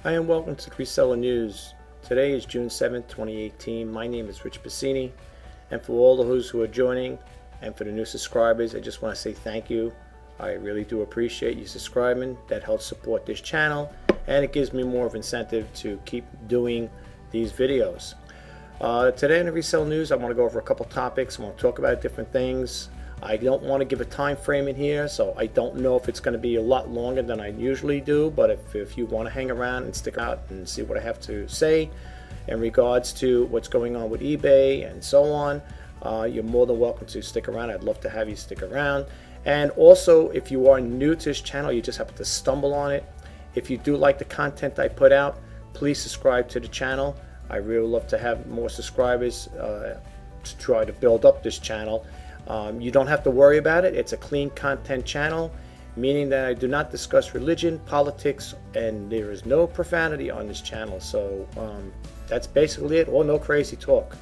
Hi and welcome to the Reseller News. Today is June 7th, 2018. My name is Rjpasini, and for all those who are joining and for the new subscribers, I just want to say thank you. I really do appreciate you subscribing. That helps support this channel and it gives me more of incentive to keep doing these videos. Today in the Reseller News, I want to go over a couple topics. I want to talk about different things. I don't want to give a time frame in here, so I don't know if it's going to be a lot longer than I usually do, but if you want to hang around and stick out and see what I have to say in regards to what's going on with eBay and so on, you're more than welcome to stick around. I'd love to have you stick around. And also, if you are new to this channel, you just happen to stumble on it, if you do like the content I put out, please subscribe to the channel. I really love to have more subscribers to try to build up this channel. You don't have to worry about it. It's a clean content channel, meaning that I do not discuss religion, politics, and there is no profanity on this channel. So that's basically it, or no crazy talk.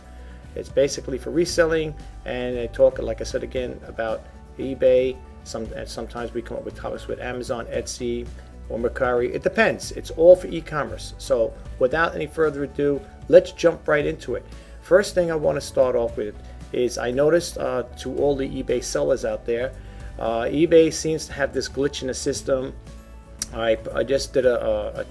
It's basically for reselling, and I talk, like I said again, about eBay. Sometimes we come up with topics with Amazon, Etsy, or Mercari. It depends. It's all for e-commerce. So without any further ado, let's jump right into it. First thing I want to start off with is I noticed to all the eBay sellers out there, eBay seems to have this glitch in the system. I just did a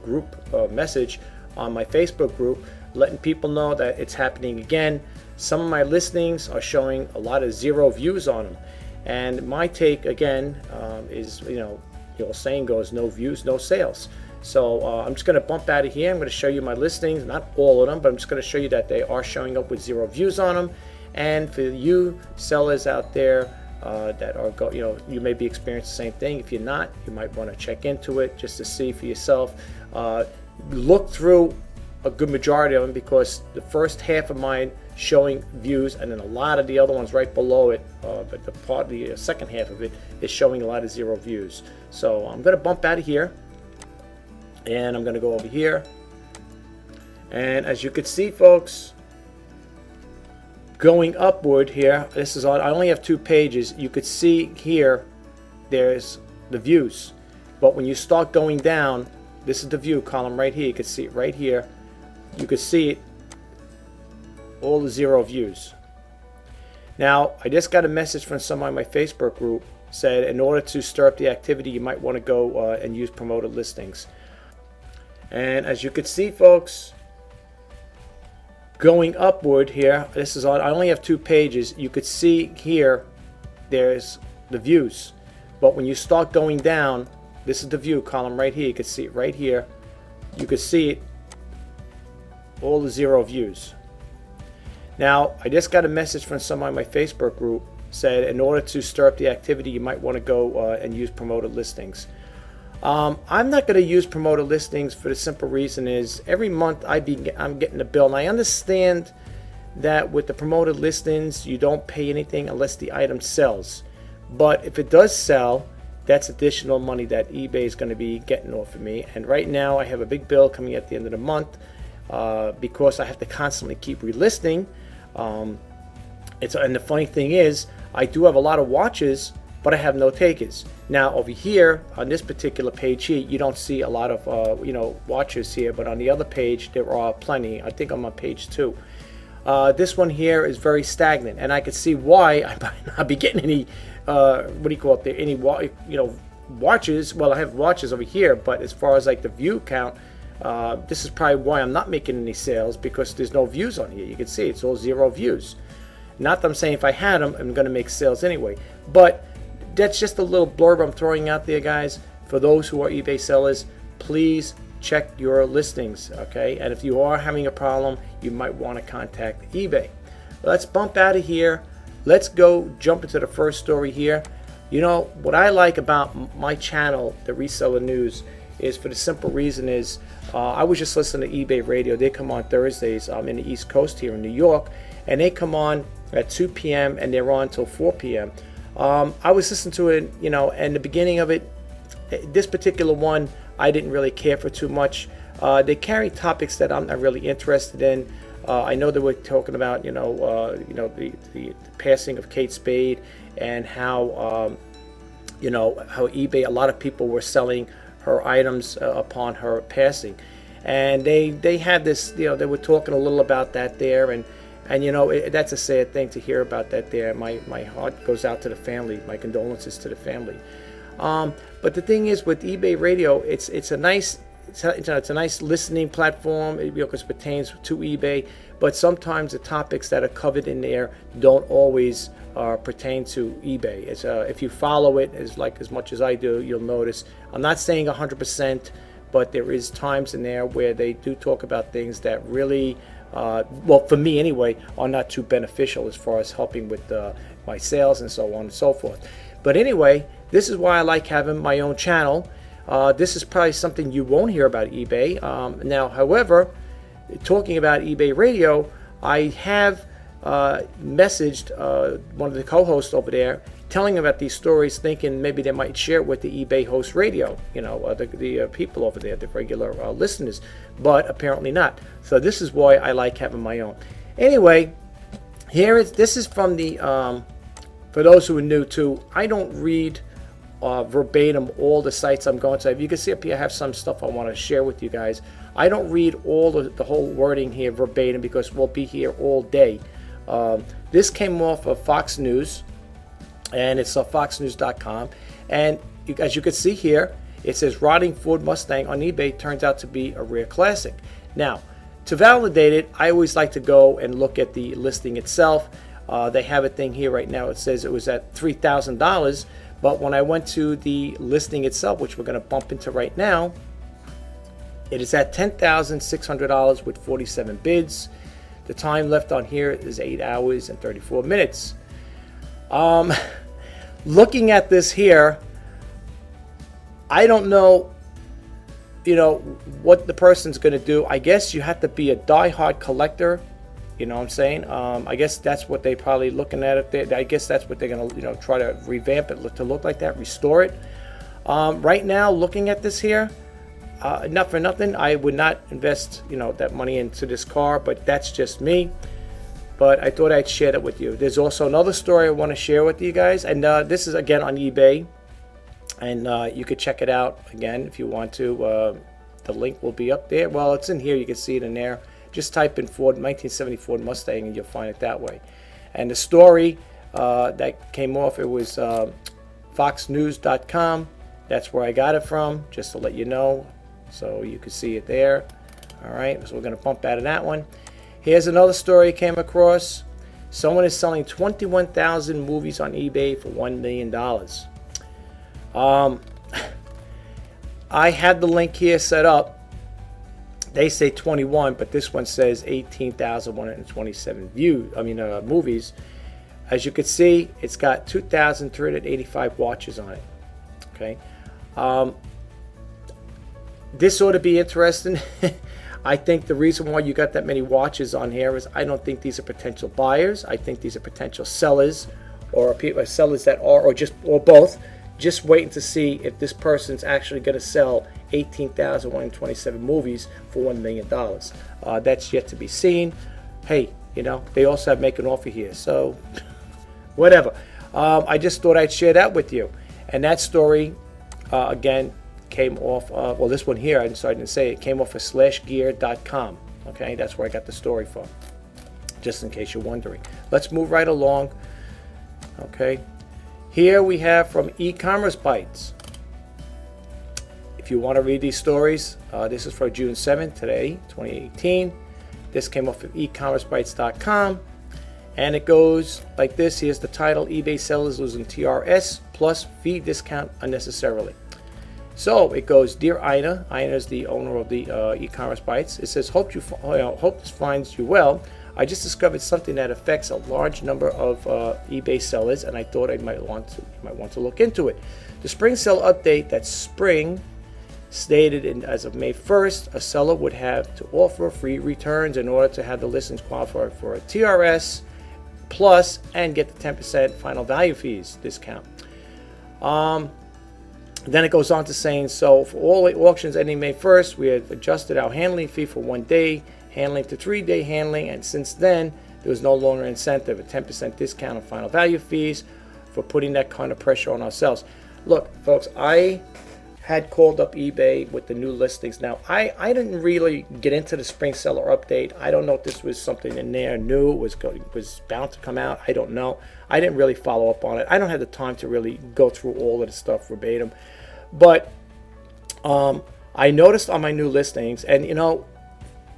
group message on my Facebook group letting people know that it's happening again. Some of my listings are showing a lot of 0 views on them, and my take again is, the old saying goes, no views, no sales. So I'm just going to bump out of here. I'm going to show you my listings, not all of them, but I'm just going to show you that they are showing up with 0 views on them. And for you sellers out there that are, you may be experiencing the same thing. If you're not, you might want to check into it just to see for yourself. Look through a good majority of them, because the first half of mine showing views, and then a lot of the other ones right below it, but the second half of it is showing a lot of 0 views. So I'm going to bump out of here. And I'm going to go over here, and as you can see, folks, going upward here, this is on, I only have 2 pages. You could see here there's the views, but when you start going down, this is the view column right here. You can see it right here. You can see it, all the 0 views. Now I just got a message from someone in my Facebook group, said in order to stir up the activity, you might want to go and use promoted listings. And as you can see, folks, going upward here, this is on, I only have 2 pages. You could see here there's the views, but when you start going down, this is the view column right here. You can see it right here. You can see it, all the 0 views. Now I just got a message from someone in my Facebook group, said in order to stir up the activity, you might want to go and use promoted listings. I'm not going to use promoted listings for the simple reason is every month I'm getting a bill, and I understand that with the promoted listings you don't pay anything unless the item sells, but if it does sell, that's additional money that eBay is going to be getting off of me. And right now I have a big bill coming at the end of the month because I have to constantly keep relisting. And the funny thing is, I do have a lot of watches, but I have no takers. Now over here on this particular page here, you don't see a lot of watches here, but on the other page there are plenty. I think I'm on page 2. This one here is very stagnant, and I can see why I might not be getting any any watches. Well, I have watches over here, but as far as like the view count, this is probably why I'm not making any sales, because there's no views on here. You can see it's all 0 views. Not that I'm saying if I had them I'm going to make sales anyway, but that's just a little blurb I'm throwing out there, guys. For those who are eBay sellers, please check your listings, okay? And if you are having a problem, you might want to contact eBay. Let's bump out of here. Let's go jump into the first story here. What I like about my channel, the Reseller News, is for the simple reason is I was just listening to eBay radio. They come on Thursdays. I'm in the East Coast here in New York, and they come on at 2 p.m. and they're on until 4 p.m. I was listening to it, and the beginning of it, this particular one, I didn't really care for too much. They carry topics that I'm not really interested in. I know they were talking about, the passing of Kate Spade, and how, how eBay, a lot of people were selling her items upon her passing. And they had this, they were talking a little about that there, and that's a sad thing to hear about that there. My heart goes out to the family. My condolences to the family. But the thing is, with eBay Radio, it's a nice listening platform, because it pertains to eBay. But sometimes the topics that are covered in there don't always pertain to eBay. If you follow it as much as I do, you'll notice. I'm not saying 100%, but there is times in there where they do talk about things that really, well, for me anyway, are not too beneficial as far as helping with my sales and so on and so forth. But anyway, this is why I like having my own channel. This is probably something you won't hear about eBay. Now, however, talking about eBay Radio, I have messaged one of the co-hosts over there, telling about these stories, thinking maybe they might share it with the eBay Host Radio, the people over there, the regular listeners, but apparently not. So this is why I like having my own. Anyway, this is from the, for those who are new too, I don't read verbatim all the sites I'm going to. If you can see up here, I have some stuff I want to share with you guys. I don't read all the whole wording here verbatim, because we'll be here all day. This came off of Fox News, and it's foxnews.com. And as you can see here, it says rotting Ford Mustang on eBay turns out to be a rare classic. Now, to validate it, I always like to go and look at the listing itself. They have a thing here right now. It says it was at $3,000, but when I went to the listing itself, which we're going to bump into right now, it is at $10,600 with 47 bids. The time left on here is 8 hours and 34 minutes. Looking at this here, I don't know, what the person's going to do. I guess you have to be a die-hard collector. You know what I'm saying? I guess that's what they probably looking at it. I guess that's what they're going to, try to revamp it to look like that, restore it. Right now, looking at this here, not for nothing, I would not invest, that money into this car, but that's just me. But I thought I'd share that with you. There's also another story I want to share with you guys, and this is again on eBay, and you could check it out again if you want to. The link will be up there. Well, it's in here. You can see it in there. Just type in Ford 1970 Ford Mustang, and you'll find it that way. And the story that came off, it was foxnews.com. That's where I got it from, just to let you know, so you can see it there. All right, so we're going to bump out of that one. Here's another story I came across. Someone is selling 21,000 movies on eBay for $1 million. I had the link here set up. They say 21, but this one says 18,127 movies. As you can see, it's got 2,385 watches on it. Okay. This ought to be interesting. I think the reason why you got that many watches on here is I don't think these are potential buyers. I think these are potential sellers, or sellers that are, or both, just waiting to see if this person's actually going to sell 18,127 movies for $1 million. That's yet to be seen. Hey, they also have make an offer here, so whatever. I just thought I'd share that with you. And that story, again, came off, well, this one here, I didn't say it, came off of slashgear.com. Okay, that's where I got the story from, just in case you're wondering. Let's move right along. Okay, here we have from e-commerce bites. If you want to read these stories, this is for June 7th, today, 2018. This came off of ecommercebites.com, and it goes like this. Here's the title: eBay sellers losing TRS plus fee discount unnecessarily. So it goes, Dear Ina. Ina is the owner of the e-commerce bites. It says, hope this finds you well. I just discovered something that affects a large number of eBay sellers, and I thought you might want to look into it. The spring sale update that spring stated as of May 1st, a seller would have to offer free returns in order to have the listings qualify for a TRS plus and get the 10% final value fees discount. Then it goes on to saying, so for all auctions ending May 1st, we have adjusted our handling fee for 1 day handling to 3-day handling, and since then, there was no longer incentive, a 10% discount on final value fees for putting that kind of pressure on ourselves. Look, folks, I had called up eBay with the new listings. Now, I didn't really get into the spring seller update. I don't know if this was something in there new, was bound to come out. I don't know. I didn't really follow up on it. I don't have the time to really go through all of the stuff verbatim. But I noticed on my new listings, and you know,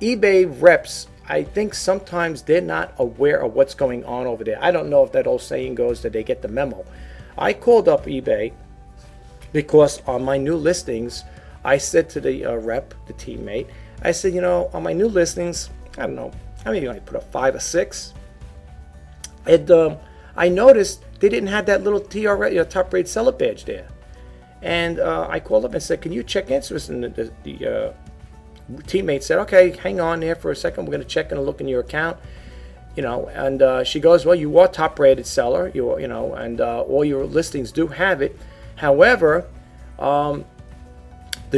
eBay reps, I think sometimes they're not aware of what's going on over there. I don't know if that old saying goes that they get the memo. I called up eBay because on my new listings, I said to the rep, the teammate, I said, you know, on my new listings, I don't know, I mean, I put a 5 or 6. And I noticed they didn't have that little top rate seller badge there. And I called up and said, can you check into this? And the teammate said, okay, hang on there for a second. We're going to check and look in your account. You know, and she goes, well, you are top rated seller, you know, and all your listings do have it. However, the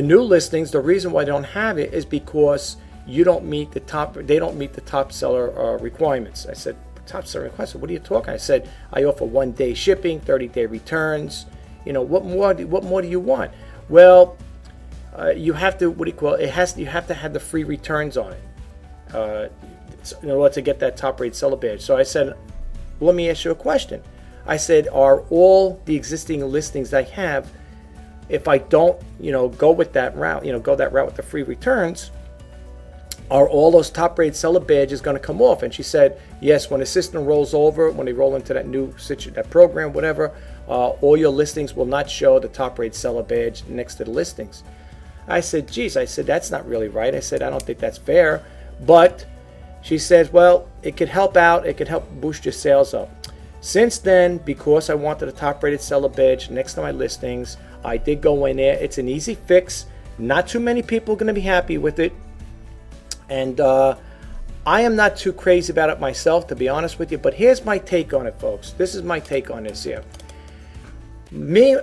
new listings, the reason why they don't have it is because you don't meet the top. They don't meet the top seller requirements. I said, top seller requirements. What are you talking? I said, I offer 1-day shipping, 30-day returns. You know, what more do you want? Well, you have to, what do you call it? You have to have the free returns on it in order to get that top rate seller badge. So I said, well, let me ask you a question. I said, are all the existing listings I have, if I don't, you know, go with that route, you know, go that route with the free returns, are all those top rate seller badges going to come off? And she said, yes, when the system rolls over, when they roll into that new that program, whatever, all your listings will not show the top rate seller badge next to the listings. I said, geez, I said, that's not really right. I said, I don't think that's fair. But she says, well, it could help out. It could help boost your sales up. Since then, because I wanted a top rated seller badge next to my listings, I did go in there. It's an easy fix. Not too many people are going to be happy with it. And I am not too crazy about it myself, to be honest with you. But here's my take on it, folks. This is my take on this here.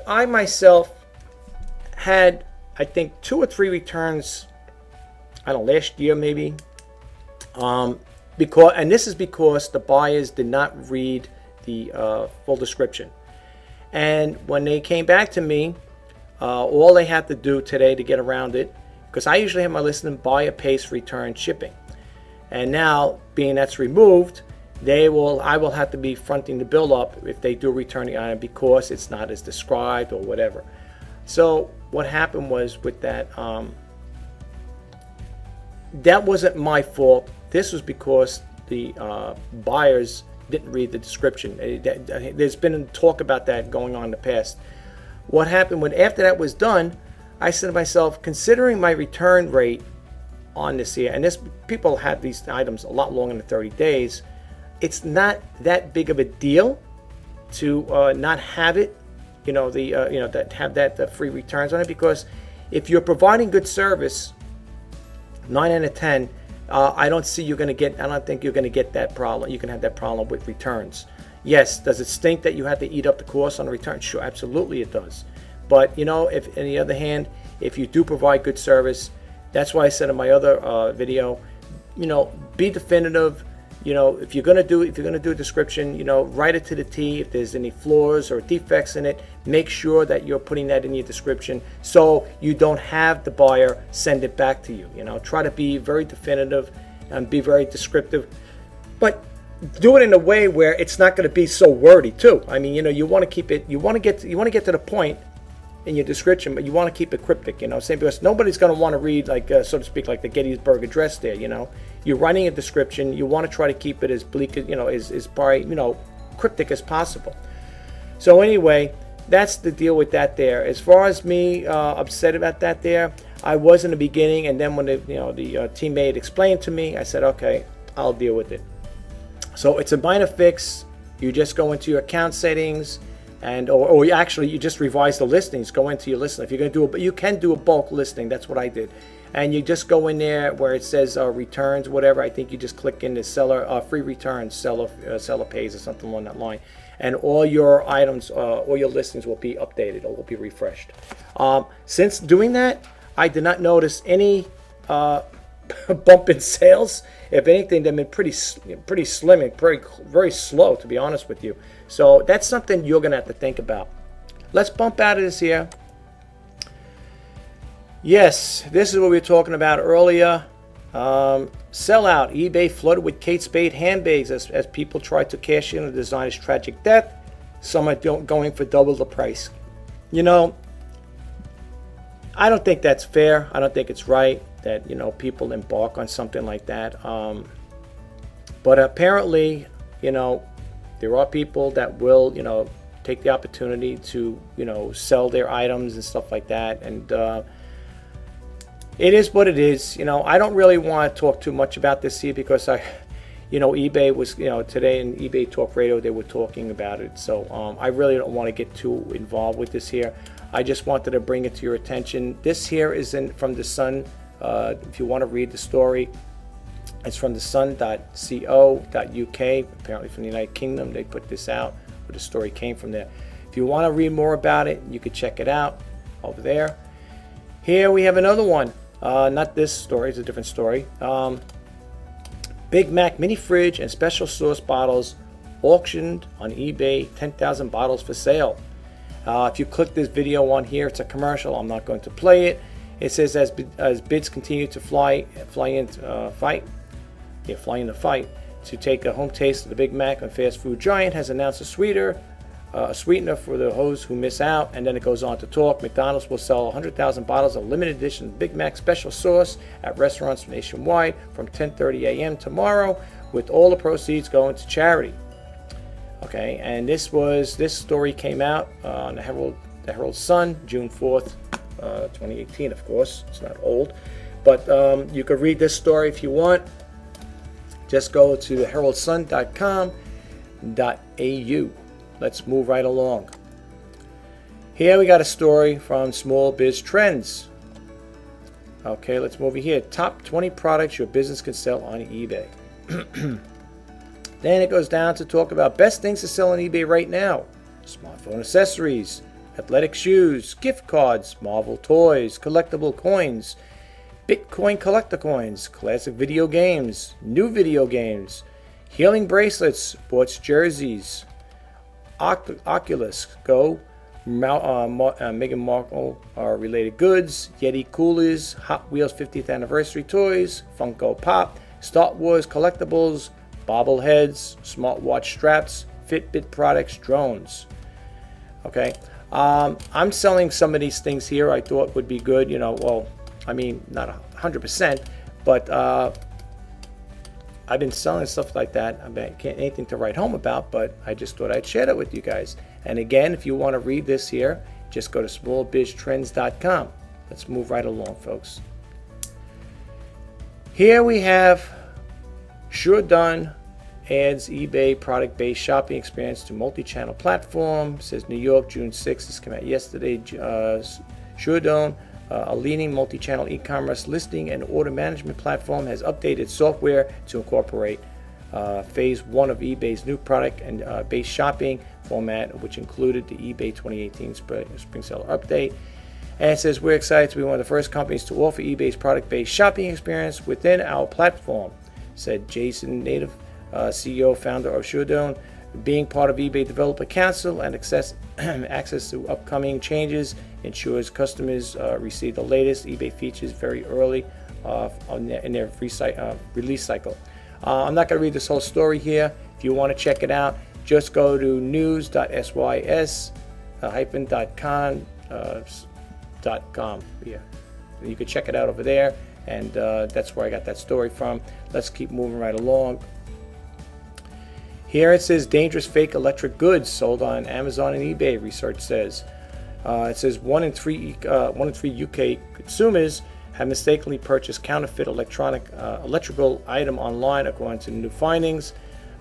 I myself had, I think, 2 or 3 returns, I don't know, last year maybe. And this is because the buyers did not read the full description. And when they came back to me, all they had to do today to get around it, because I usually have my listing buyer pays return shipping. And now, being that's removed, I will have to be fronting the bill up if they do return the item because it's not as described or whatever. So what happened was with that, that wasn't my fault. This was because the buyers didn't read the description. There's been talk about that going on in the past. What happened after that was done, I said to myself, considering my return rate on this here, and people have these items a lot longer than 30 days, it's not that big of a deal to not have it, that have that free returns on it, because if you're providing good service, 9 out of 10, I don't think you're going to get that problem. You can have that problem with returns. Yes, does it stink that you have to eat up the cost on the return? Sure, absolutely it does. But if on the other hand, if you do provide good service, that's why I said in my other video, be definitive. If you're going to do a description, write it to the T. If there's any flaws or defects in it, make sure that you're putting that in your description so you don't have the buyer send it back to you. Try to be very definitive and be very descriptive, but do it in a way where it's not going to be so wordy too. I mean, you want to keep it. You want to get to the point in your description, but you want to keep it cryptic. Because nobody's going to want to read, like so to speak, like the Gettysburg Address. There, you're writing a description. You want to try to keep it as bleak, as probably cryptic as possible. So anyway, that's the deal with that there. As far as me upset about that there, I was in the beginning, and then when the teammate explained to me, I said, okay, I'll deal with it. So it's a minor fix. You just go into your account settings, or you just revise the listings. Go into your listing. If you're going to do you can do a bulk listing. That's what I did. And you just go in there where it says returns, whatever. I think you just click in the seller free returns, seller pays or something along that line, and all your items, all your listings will be updated or will be refreshed. Since doing that, I did not notice any bump in sales. If anything, they've been pretty slim and very slow, to be honest with you. So that's something you're gonna have to think about. Let's bump out of this here. Yes, this is what we were talking about earlier. Sellout. eBay flooded with Kate Spade handbags as people try to cash in on the designer's tragic death. Some are going for double the price. You know, I don't think that's fair. I don't think it's right that, you know, people embark on something like that. But apparently, you know, there are people that will, you know, take the opportunity to, you know, sell their items and stuff like that. And it is what it is. You know, I don't really want to talk too much about this here because you know, eBay was, you know, today in eBay Talk Radio, they were talking about it. So I really don't want to get too involved with this here. I just wanted to bring it to your attention. This here is from the Sun. If you want to read the story, it's from the sun.co.uk, apparently from the United Kingdom. They put this out, but the story came from there. If you want to read more about it, you could check it out over there. Here we have another one. Not this story, it's a different story. Big Mac mini fridge and special sauce bottles auctioned on eBay, 10,000 bottles for sale. If you click this video on here, it's a commercial. I'm not going to play it. It says as bids continue to fly in the fight to take a home taste of the Big Mac, and fast food giant has announced a sweetener for the hoes who miss out. And then it goes on to talk. McDonald's will sell 100,000 bottles of limited edition Big Mac special sauce at restaurants nationwide from 10:30 a.m. tomorrow, with all the proceeds going to charity. Okay, and this story came out on the Herald Sun, June 4th, 2018. Of course, it's not old, but you could read this story if you want. Just go to theheraldsun.com.au. Let's move right along. Here we got a story from Small Biz Trends. Okay, let's move here. Top 20 products your business can sell on eBay. Then it goes down to talk about best things to sell on eBay right now. Smartphone accessories, athletic shoes, gift cards, Marvel toys, collectible coins, Bitcoin collector coins, classic video games, new video games, healing bracelets, sports jerseys, Oculus Go, Meghan Markle related goods, Yeti coolers, Hot Wheels 50th anniversary toys, Funko Pop, Star Wars collectibles, bobbleheads, smartwatch straps, Fitbit products, drones. Okay, I'm selling some of these things here. I thought would be good. You know, well, I mean, not 100%, but I've been selling stuff like that. I can't anything to write home about, but I just thought I'd share that with you guys. And again, if you want to read this here, just go to smallbiztrends.com. Let's move right along, folks. Here we have Sure Done adds eBay product-based shopping experience to multi-channel platform. Says New York, June 6th. This came out yesterday. Sure Done, a leading multi-channel e-commerce listing and order management platform, has updated software to incorporate phase 1 of eBay's new product and based shopping format, which included the eBay 2018 Spring Seller Update. And it says, we're excited to be one of the first companies to offer eBay's product-based shopping experience within our platform, said Jason Native, CEO, founder of Shurdone. Being part of eBay Developer Council and access to upcoming changes ensures customers receive the latest eBay features very early in their release cycle. I'm not going to read this whole story here. If you want to check it out, just go to news.sys-com. Yeah, you can check it out over there, and that's where I got that story from. Let's keep moving right along. Here it says dangerous fake electric goods sold on Amazon and eBay, research says. It says 1 in 3 UK consumers have mistakenly purchased counterfeit electrical item online, according to the new findings.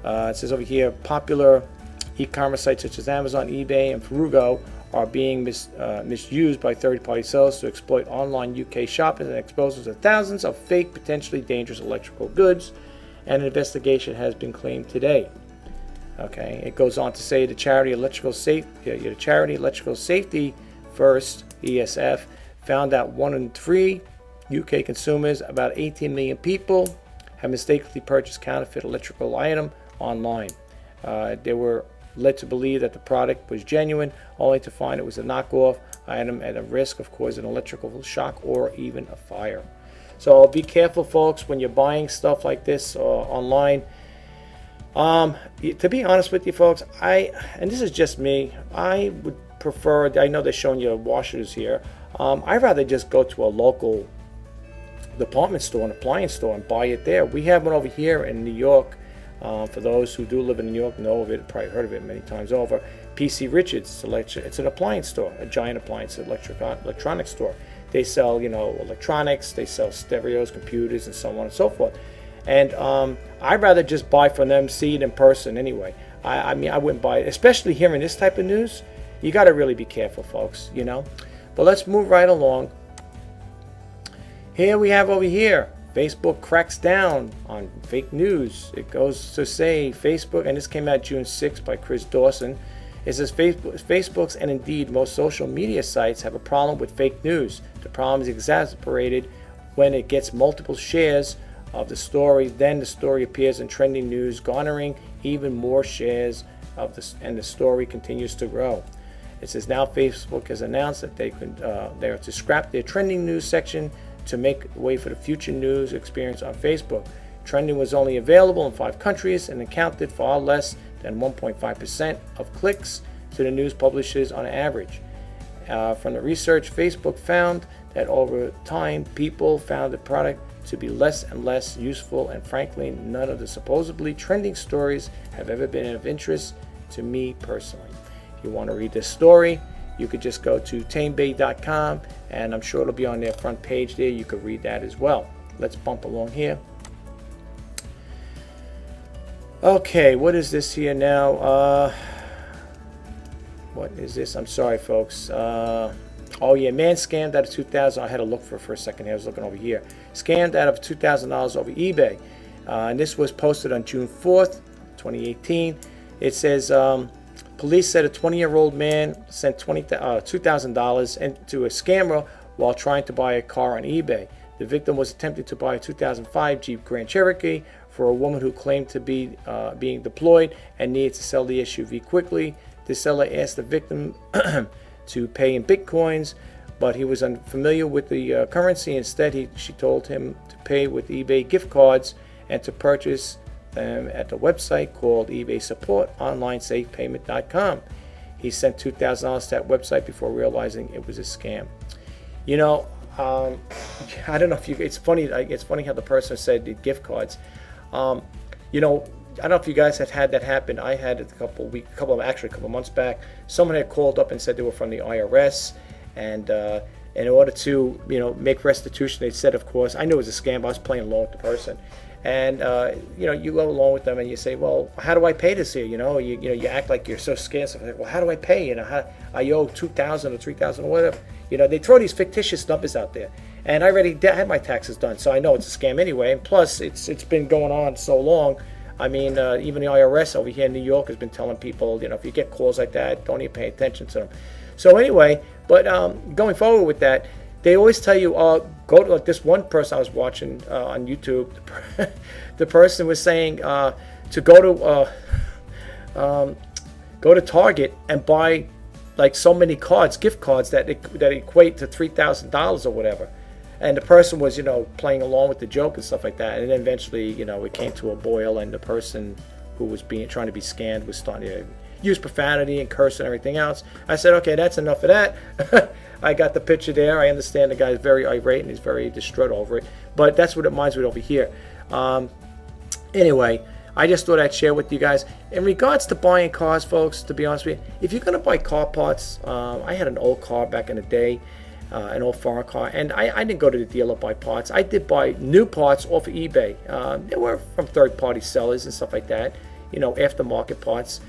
It says over here, popular e-commerce sites such as Amazon, eBay, and Frugo are being misused by third-party sellers to exploit online UK shoppers and exposes to thousands of fake, potentially dangerous electrical goods. And an investigation has been claimed today. Okay, it goes on to say the charity Electrical Safety First (ESF) found that 1 in 3 UK consumers, about 18 million people, have mistakenly purchased counterfeit electrical item online. They were led to believe that the product was genuine, only to find it was a knockoff item at a risk of causing an electrical shock or even a fire. So be careful, folks, when you're buying stuff like this online. To be honest with you, folks, and this is just me, I would prefer, I know they're showing you washers here, I'd rather just go to a local department store, an appliance store, and buy it there. We have one over here in New York. For those who do live in New York, know of it, probably heard of it many times over. PC Richards, it's an appliance store, a giant appliance electronics store. They sell, electronics, they sell stereos, computers, and so on and so forth. And I'd rather just buy from them, see it in person anyway. I mean, I wouldn't buy it, especially hearing this type of news. You got to really be careful, folks, But let's move right along. Here we have over here, Facebook cracks down on fake news. It goes to say Facebook, and this came out June 6th by Chris Dawson. It says Facebook's and indeed most social media sites have a problem with fake news. The problem is exacerbated when it gets multiple shares of the story. Then the story appears in trending news, garnering even more shares of this, and the story continues to grow. It says now Facebook has announced that they are to scrap their trending news section to make way for the future news experience on Facebook. Trending was only available in 5 countries and accounted for far less than 1.5% of clicks to the news publishers on average. From the research, Facebook found that over time, people found the product to be less and less useful, and frankly, none of the supposedly trending stories have ever been of interest to me personally. If you want to read this story, you could just go to tamebay.com, and I'm sure it'll be on their front page there. You could read that as well. Let's bump along here. Okay, what is this here now? What is this? I'm sorry, folks. Oh yeah, man scammed out of $2,000. I had to look for a second here. I was looking over here. Scammed out of $2,000 over eBay. And this was posted on June 4th, 2018. It says, police said a 20-year-old man sent $2,000 into a scammer while trying to buy a car on eBay. The victim was attempting to buy a 2005 Jeep Grand Cherokee for a woman who claimed to be being deployed and needed to sell the SUV quickly. The seller asked the victim to pay in bitcoins, but he was unfamiliar with the currency. Instead, she told him to pay with eBay gift cards and to purchase them at the website called eBay Support Online SafePayment.com. He sent $2,000 to that website before realizing it was a scam. I don't know if you. It's funny. It's funny how the person said the gift cards. I don't know if you guys have had that happen. I had it a couple months back. Someone had called up and said they were from the IRS, and in order to make restitution, they said, of course, I knew it was a scam. I was playing along with the person, and you go along with them and you say, well, how do I pay this here? You act like you're so scared. So like, well, how do I pay? I owe $2,000 or $3,000 or whatever. They throw these fictitious numbers out there, and I already had my taxes done, so I know it's a scam anyway. And plus, it's been going on so long. I mean, even the IRS over here in New York has been telling people, if you get calls like that, don't even pay attention to them. So anyway, but going forward with that, they always tell you, go to, like this one person I was watching on YouTube. The person was saying to go to Target and buy like so many cards, gift cards that equate to $3,000 or whatever. And the person was, playing along with the joke and stuff like that. And then eventually, it came to a boil, and the person who was trying to be scammed was starting to use profanity and curse and everything else. I said, okay, that's enough of that. I got the picture there. I understand the guy's very irate and he's very distraught over it. But that's what it reminds me of over here. Anyway, I just thought I'd share with you guys. In regards to buying cars, folks, to be honest with you, if you're going to buy car parts, I had an old car back in the day. An old foreign car, and I didn't go to the dealer buy parts. I did buy new parts off of eBay. They were from third-party sellers and stuff like that. Aftermarket parts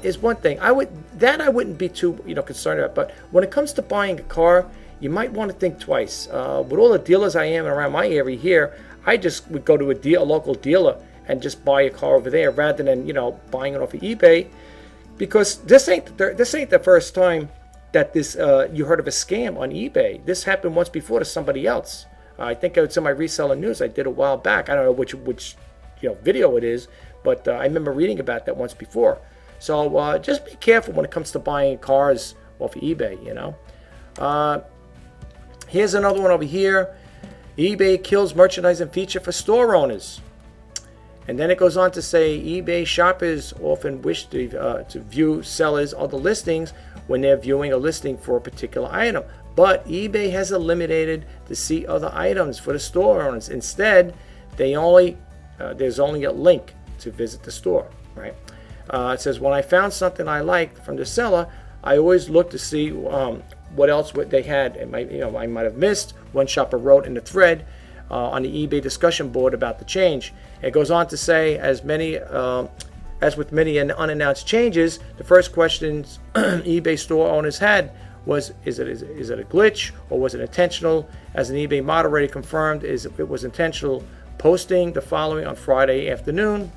is one thing. I wouldn't be too concerned about. But when it comes to buying a car, you might want to think twice. With all the dealers I am around my area here, I just would go to a local dealer and just buy a car over there rather than buying it off of eBay, because this ain't the first time that you heard of a scam on eBay. This happened once before to somebody else. I think it's in my Reseller news I did a while back. I don't know which video it is, but I remember reading about that once before. So just be careful when it comes to buying cars off of eBay. Here's another one over here. eBay kills merchandising feature for store owners. And then it goes on to say eBay shoppers often wish to view sellers' other listings when they're viewing a listing for a particular item. But eBay has eliminated the see other items for the store owners. Instead, there's only a link to visit the store. Right? It says, when I found something I liked from the seller, I always look to see what else they had. I might have missed. One shopper wrote in the thread on the eBay discussion board about the change. It goes on to say, as with many unannounced changes, the first questions eBay store owners had was, is it a glitch or was it intentional? As an eBay moderator confirmed, it was intentional, posting the following on Friday afternoon.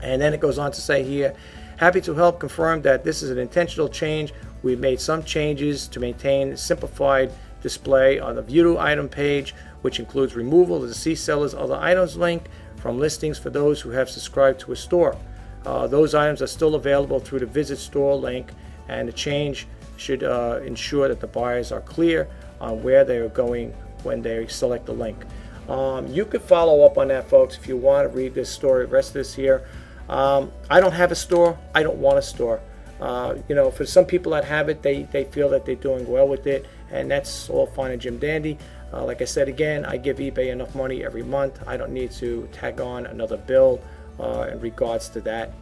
And then it goes on to say here, happy to help confirm that this is an intentional change. We've made some changes to maintain a simplified display on the view item page, which includes removal of the see sellers other items link from listings for those who have subscribed to a store. Those items are still available through the visit store link, and the change should ensure that the buyers are clear on where they are going when they select the link. You could follow up on that, folks, if you want to read this story, the rest of this here. I don't have a store. I don't want a store. For some people that have it, they feel that they're doing well with it, and that's all fine and Jim dandy. Like I said again, I give eBay enough money every month. I don't need to tag on another bill in regards to that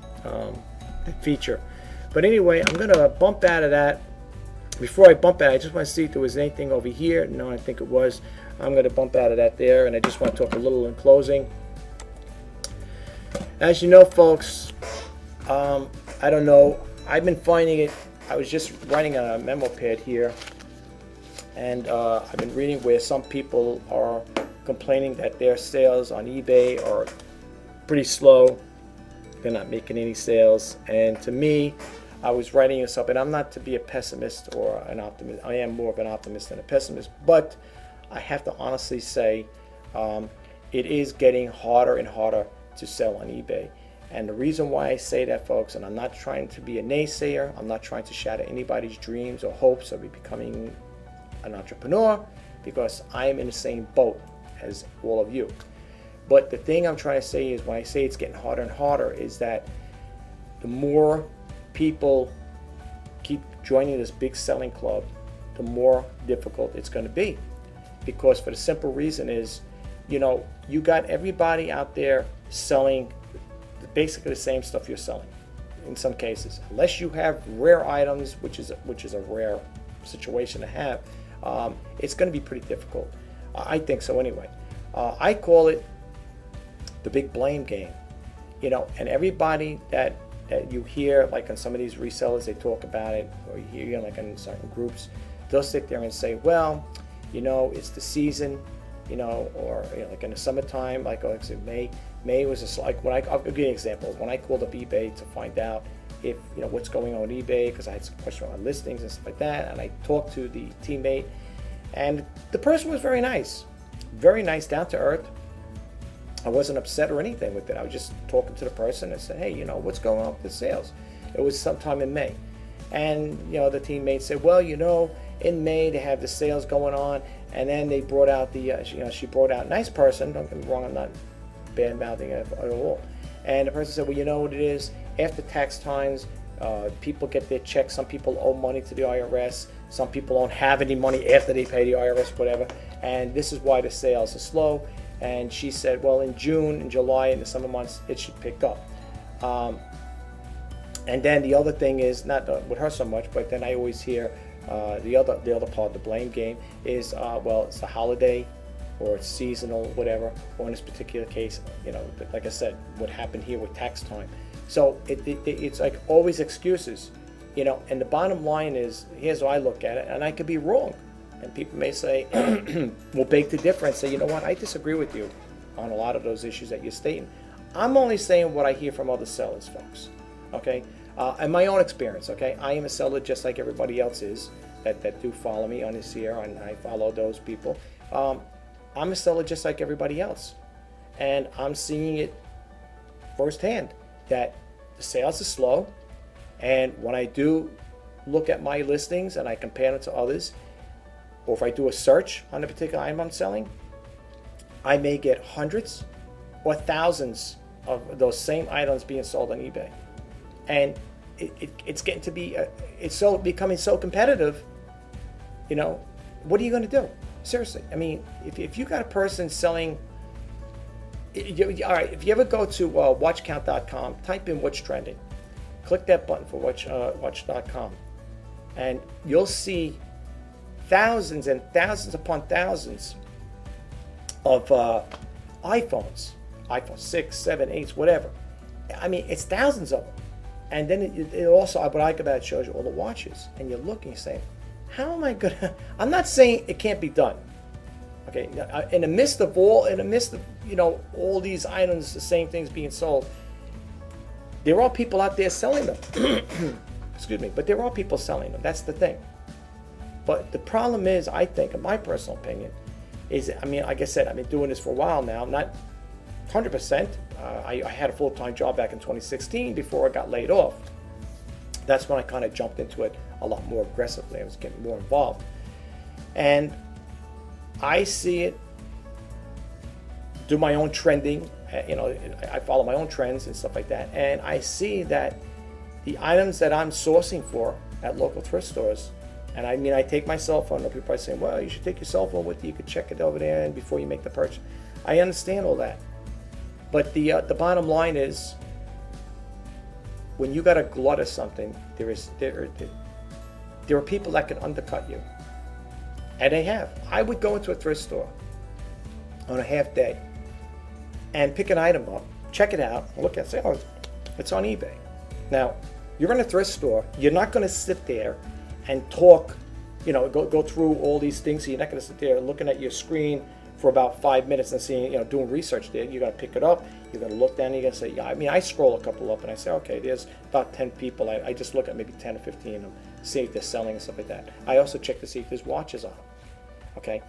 feature. But anyway, I'm going to bump out of that. Before I bump out, I just want to see if there was anything over here. No, I think it was. I'm going to bump out of that there, and I just want to talk a little in closing. As you know, folks, I don't know. I've been finding it. I was just writing on a memo pad here, and I've been reading where some people are complaining that their sales on eBay are pretty slow. They're not making any sales. And to me, I was writing this up, and I'm not to be a pessimist or an optimist. I am more of an optimist than a pessimist, but I have to honestly say it is getting harder and harder to sell on eBay. And the reason why I say that, folks, and I'm not trying to be a naysayer, I'm not trying to shatter anybody's dreams or hopes of becoming an entrepreneur, because I am in the same boat as all of you. But the thing I'm trying to say is, when I say it's getting harder and harder, is that the more people keep joining this big selling club, the more difficult it's going to be. Because for the simple reason is, you got everybody out there selling basically the same stuff you're selling in some cases, unless you have rare items, which is a rare situation to have. It's going to be pretty difficult. I think so anyway. I call it the big blame game. And everybody that you hear, like on some of these resellers, they talk about it, or you hear like in certain groups, they'll sit there and say, well, it's the season, or like in the summertime, like I said, May was just like, I'll give you an example. When I called up eBay to find out if what's going on with eBay, because I had some questions on listings and stuff like that, and I talked to the teammate, and the person was very nice, down to earth. I wasn't upset or anything with it. I was just talking to the person and said, hey, what's going on with the sales? It was sometime in May, and the teammate said, well, in May they have the sales going on, and then they brought out she brought out, nice person, don't get me wrong, I'm not bad mouthing it at all. And the person said, well, you know what it is? After tax times, people get their checks. Some people owe money to the IRS. Some people don't have any money after they pay the IRS, whatever. And this is why the sales are slow. And she said, well, in June and July, in the summer months, it should pick up. And then the other thing is, not with her so much, but then I always hear the other part of the blame game is, well, it's a holiday, or it's seasonal, whatever, or in this particular case, like I said, what happened here with tax time. So it's like always excuses, and the bottom line is, here's how I look at it, and I could be wrong, and people may say, we'll beg to differ and say, you know what, I disagree with you on a lot of those issues that you're stating. I'm only saying what I hear from other sellers, folks, okay, and my own experience, okay. I am a seller just like everybody else is that do follow me on this here, and I follow those people. I'm a seller just like everybody else, and I'm seeing it firsthand that the sales are slow, and when I do look at my listings and I compare them to others, or if I do a search on a particular item I'm selling, I may get hundreds or thousands of those same items being sold on eBay. And it's getting to be, it's so becoming so competitive, you know, what are you going to do? Seriously. I mean, if you got a person selling, all right, if you ever go to watchcount.com, type in what's trending, click that button for watch.com, and you'll see thousands and thousands upon thousands of iPhones, iPhone 6, 7, 8, whatever. I mean, it's thousands of them. And then it also, what I like about it, shows you all the watches. And you're looking, you're saying, how am I going to, I'm not saying it can't be done. Okay, in the midst of, you know, all these items, the same things being sold, there are people out there selling them. Excuse me, but there are people selling them. That's the thing. But the problem is, I think, in my personal opinion, is, I mean, like I said, I've been doing this for a while now. I'm not 100%. I had a full-time job back in 2016 before I got laid off. That's when I kind of jumped into it a lot more aggressively. I was getting more involved. And I see it, do my own trending. You know, I follow my own trends and stuff like that. And I see that the items that I'm sourcing for at local thrift stores, and I mean, I take my cell phone. People are saying, well, you should take your cell phone with you. You could check it over there and before you make the purchase. I understand all that. But the bottom line is, when you got a glut of something, there are people that can undercut you. And they have. I would go into a thrift store on a half day and pick an item up, check it out, look at it, say, oh, it's on eBay. Now, you're in a thrift store, you're not going to sit there and talk, you know, go through all these things. So you're not going to sit there looking at your screen for about 5 minutes and seeing, you know, doing research there. You're going to pick it up, you're going to look down, you're going to say, yeah, I mean, I scroll a couple up and I say, okay, there's about 10 people. I just look at maybe 10 or 15 of them, see if they're selling and stuff like that. I also check to see if there's watches on them, okay?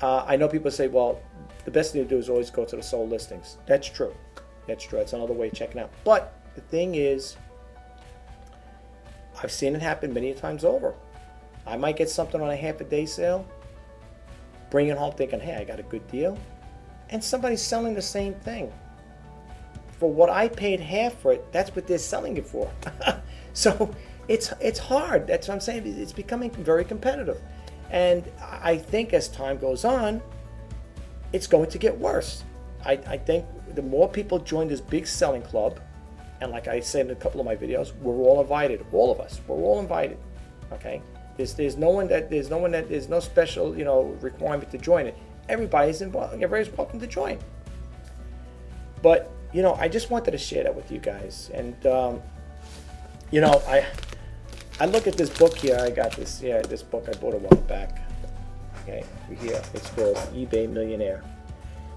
I know people say, well, the best thing to do is always go to the sold listings. That's true. That's true. That's another way of checking out. But the thing is, I've seen it happen many times over. I might get something on a half a day sale, bring it home thinking, hey, I got a good deal, and somebody's selling the same thing. For what I paid half for it, that's what they're selling it for. So it's hard. That's what I'm saying. It's becoming very competitive. And I think as time goes on, it's going to get worse. I think the more people join this big selling club, and like I said in a couple of my videos, we're all invited. All of us, we're all invited. Okay. There's no special, you know, requirement to join it. Everybody's involved. Everybody's welcome to join. But you know, I just wanted to share that with you guys. And you know, I look at this book here. I got this. Yeah, this book I bought a while back. Okay, here it's called eBay Millionaire,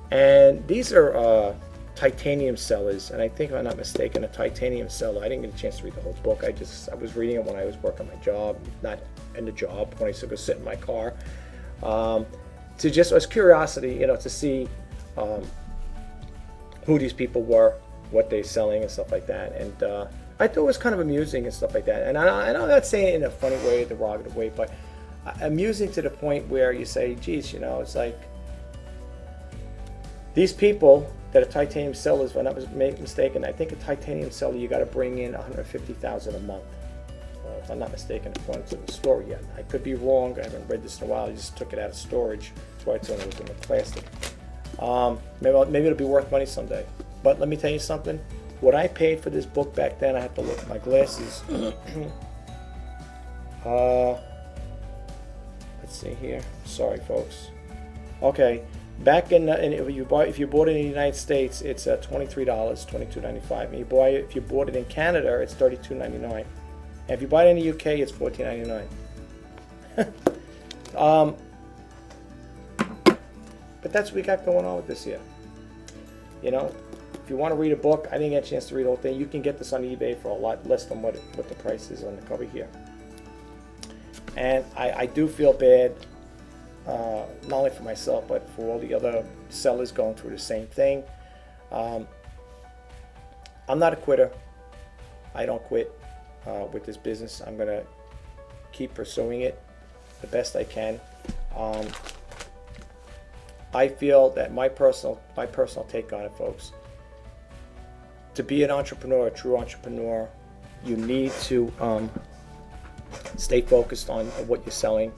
and these are titanium sellers. And I think, if I'm not mistaken, a titanium seller. I didn't get a chance to read the whole book. I was reading it when I was working my job, not in the job, when I used to go sit in my car, to just as curiosity, you know, to see who these people were, what they're selling and stuff like that. And I thought it was kind of amusing and stuff like that. And I'm not saying it in a funny way, a derogative way, but amusing to the point where you say, geez, you know, it's like these people that are titanium sellers, if I'm not mistaken, I think a titanium seller, you got to bring in $150,000 a month. If I'm not mistaken, according to the story yet. I could be wrong. I haven't read this in a while. I just took it out of storage. That's why it's only in the plastic. Maybe it'll be worth money someday. But let me tell you something. What I paid for this book back then, I have to look at my glasses. Let's see here. Sorry, folks. Okay. Back in if you bought it in the United States, it's $23, $22.95. And if you bought it in Canada, it's $32.99. And if you buy it in the UK, it's $14.99. But that's what we got going on with this here. You know, if you want to read a book, I didn't get a chance to read the whole thing. You can get this on eBay for a lot less than what the price is on the cover here. And I do feel bad. Not only for myself, but for all the other sellers going through the same thing. I'm not a quitter. I don't quit with this business. I'm going to keep pursuing it the best I can. I feel that my personal take on it, folks, to be an entrepreneur, a true entrepreneur, you need to stay focused on what you're selling.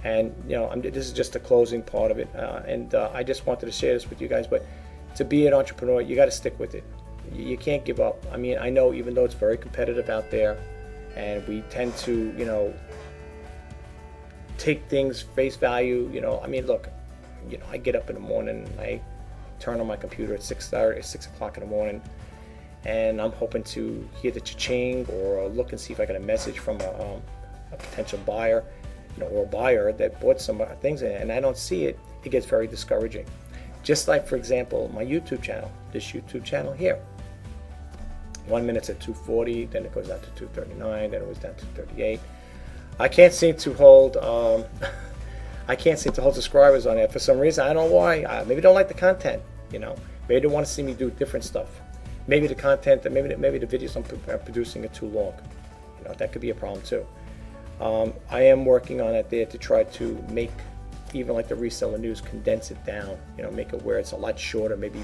And this is just the closing part of it, and I just wanted to share this with you guys. But to be an entrepreneur, you got to stick with it. You can't give up. I mean, I know even though it's very competitive out there, and we tend to take things face value. I mean, look, I get up in the morning, I turn on my computer at 6 o'clock in the morning, and I'm hoping to hear the cha-ching or look and see if I get a message from a potential buyer, or a buyer that bought some things in it, and I don't see it. It gets very discouraging. Just like, for example, my YouTube channel, this YouTube channel here. 1 minute's at 240, then it goes down to 239, then it was down to 38. I can't seem to hold subscribers on there for some reason. I don't know why. Maybe they don't like the content. Maybe they want to see me do different stuff. Maybe the content, maybe the videos I'm producing are too long. That could be a problem too. I am working on it there to try to make even like the reseller news, condense it down. Make it where it's a lot shorter. Maybe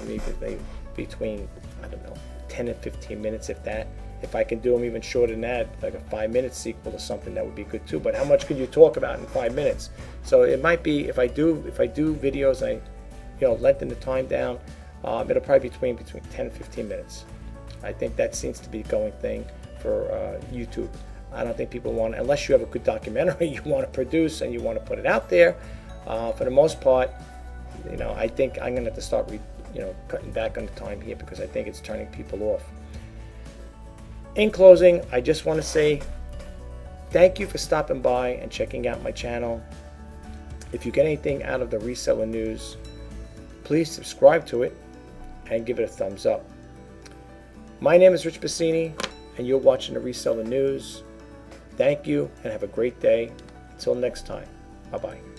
between, I don't know, 10 and 15 minutes, if that. If I can do them even shorter than that, like a 5-minute sequel or something, that would be good too. But how much can you talk about in 5 minutes? So it might be, if I do videos, I lengthen the time down, it'll probably be between 10 and 15 minutes. I think that seems to be the going thing for YouTube. I don't think people want, unless you have a good documentary you want to produce and you want to put it out there. For the most part, I think I'm going to have to start cutting back on the time here, because I think it's turning people off. In closing, I just want to say thank you for stopping by and checking out my channel. If you get anything out of the reseller news, please subscribe to it and give it a thumbs up. My name is Rjpasini, and you're watching the Reseller News. Thank you, and have a great day. Until next time, bye-bye.